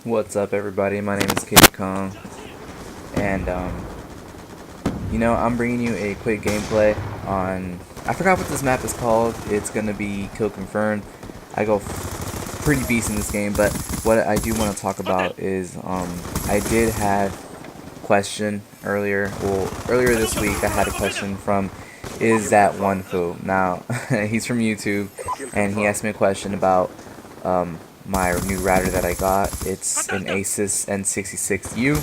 What's up, everybody? My name is KittyKong, and I'm bringing you a quick gameplay on. I forgot what this map is called. It's gonna be Kill Confirmed. I go pretty beast in this game, but what I do want to talk about is I did have a question earlier. Well, earlier this week I had a question from Is That One Fu. Now he's from YouTube, and he asked me a question about my new router that I got. It's an Asus N66U,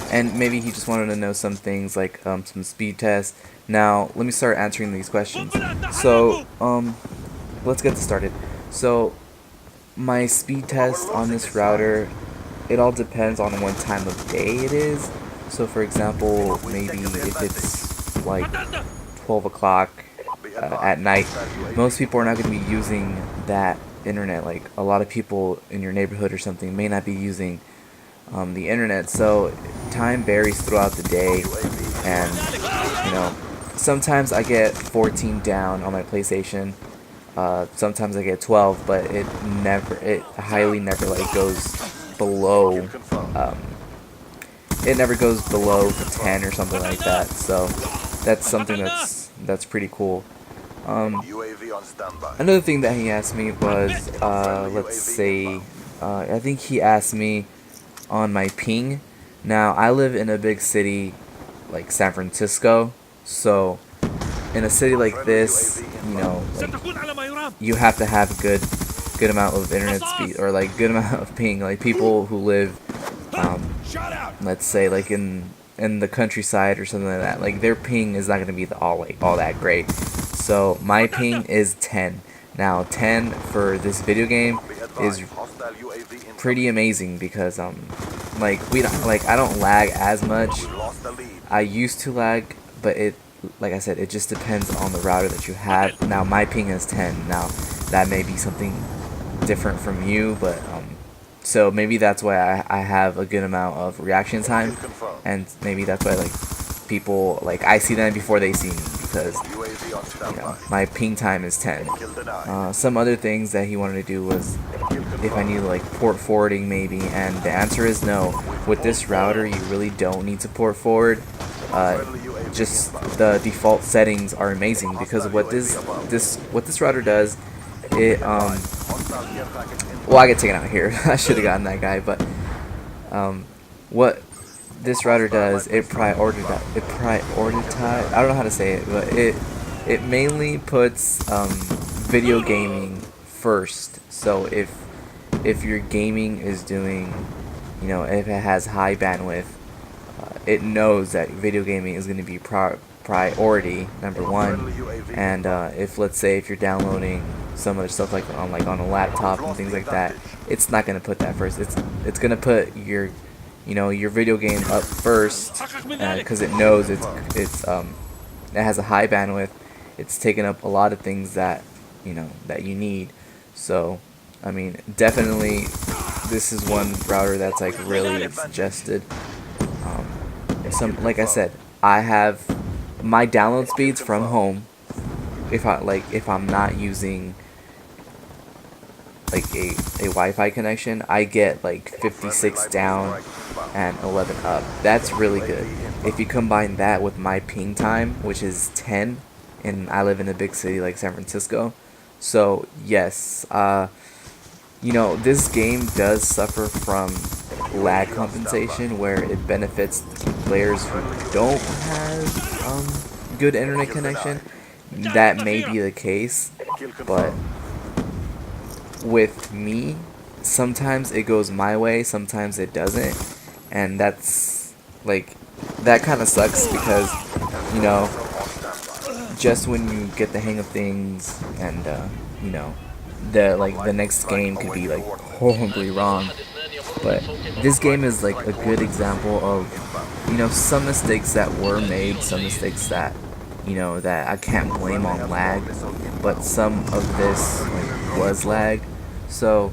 and maybe he just wanted to know some things like some speed tests. Now let me start answering these questions. So let's get started. So my speed test on this router, it all depends on what time of day it is. So for example, maybe if it's like 12 o'clock at night, most people are not going to be using that internet. Like a lot of people in your neighborhood or something may not be using the internet, so time varies throughout the day. And sometimes I get 14 down on my PlayStation, sometimes I get 12, but it highly never like goes below it never goes below 10 or something like that. So that's something that's pretty cool. Another thing that he asked me was, let's say, I think he asked me on my ping. Now, I live in a big city like San Francisco, so in a city like this, like, you have to have a good amount of internet speed, or like good amount of ping. Like people who live, let's say like in the countryside or something like that, like their ping is not going to be all that great. So my ping is 10. Now 10 for this video game is pretty amazing because like I don't lag as much. I used to lag, but like I said, it just depends on the router that you have. Now my ping is 10. Now that may be something different from you, but so maybe that's why I have a good amount of reaction time, and maybe that's why like people, like I see them before they see me, because my ping time is 10. Some other things that he wanted to do was if I need like port forwarding maybe, and the answer is no. With this router you really don't need to port forward. Just the default settings are amazing, because what this router does, it well, I get taken out here. I should have gotten that guy, but what this router does, it prioritize. I don't know how to say it, but it mainly puts video gaming first. So if your gaming is doing, if it has high bandwidth, it knows that video gaming is going to be priority number one. And if, let's say, if you're downloading some other stuff like on a laptop and things like that, it's not going to put that first. It's going to put your your video game up first, because it knows it has a high bandwidth. It's taking up a lot of things that that you need. So I mean, definitely this is one router that's like really suggested. Like I said, I have my download speeds from home. If I'm not using like a Wi-Fi connection, I get like 56 down and 11 up. That's really good. If you combine that with my ping time, which is 10, and I live in a big city like San Francisco, so yes, this game does suffer from lag compensation, where it benefits players who don't have good internet connection. That may be the case, but with me, sometimes it goes my way, sometimes it doesn't, and that's like, that kind of sucks, because just when you get the hang of things, and the next game could be like horribly wrong. But this game is like a good example of some mistakes that were made, some mistakes that that I can't blame on lag, but some of this was lag. So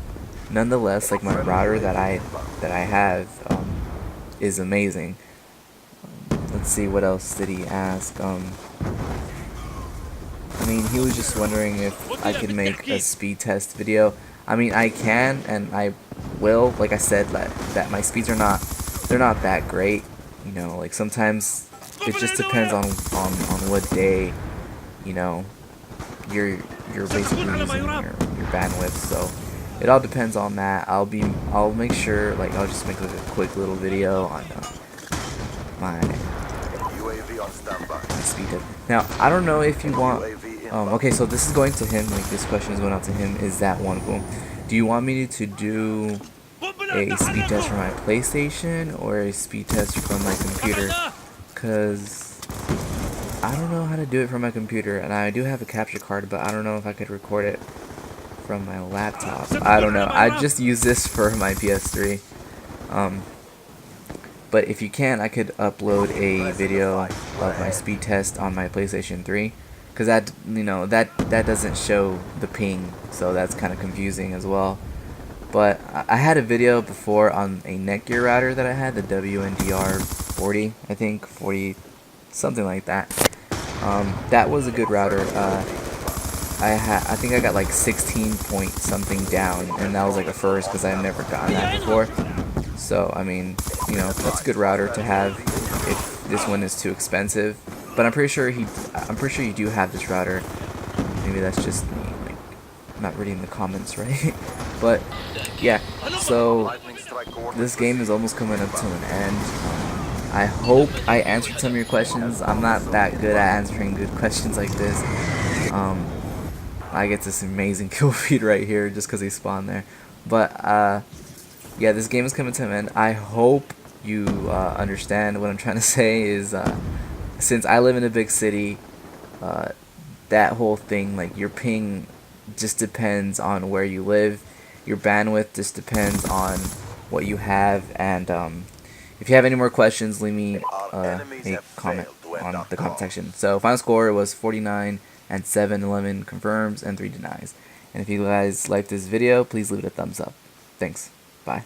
nonetheless, like, my router that I have is amazing. Let's see, what else did he ask. I mean, he was just wondering if I could make a speed test video. I mean, I can, and I will, like I said, that my speeds are not, they're not that great. You know, like sometimes it just depends on what day, you know, you're basically using your bandwidth. So it all depends on that. I'll make sure, like, I'll just make like a quick little video on my speed test. Now I don't know if you want. Okay, so this is going to him. Like, this question is going out to him. Is that one cool? Do you want me to do a speed test for my PlayStation or a speed test from my computer? Cause I don't know how to do it from my computer, and I do have a capture card, but I don't know if I could record it from my laptop. I don't know. I just use this for my PS3. But if you can, I could upload a video of my speed test on my PlayStation 3, because that, you know, that doesn't show the ping, so that's kind of confusing as well. But I had a video before on a Netgear router that I had, the WNDR 40, I think 40, something like that. That was a good router. I think I got like 16 point something down, and that was like a first because I've never gotten that before. So I mean, you know, that's a good router to have if this one is too expensive. But I'm pretty sure you do have this router. Maybe that's just me, like, not reading the comments right. But yeah, so this game is almost coming up to an end. I hope I answered some of your questions. I'm not that good at answering good questions like this. I get this amazing kill feed right here just because he spawned there. But yeah, this game is coming to an end. I hope you understand what I'm trying to say is, since I live in a big city, that whole thing, like, your ping just depends on where you live. Your bandwidth just depends on what you have. And if you have any more questions, leave me a comment on the comment section. So final score was 49 and 7-11 confirms and 3 denies. And if you guys liked this video, please leave it a thumbs up. Thanks. Bye.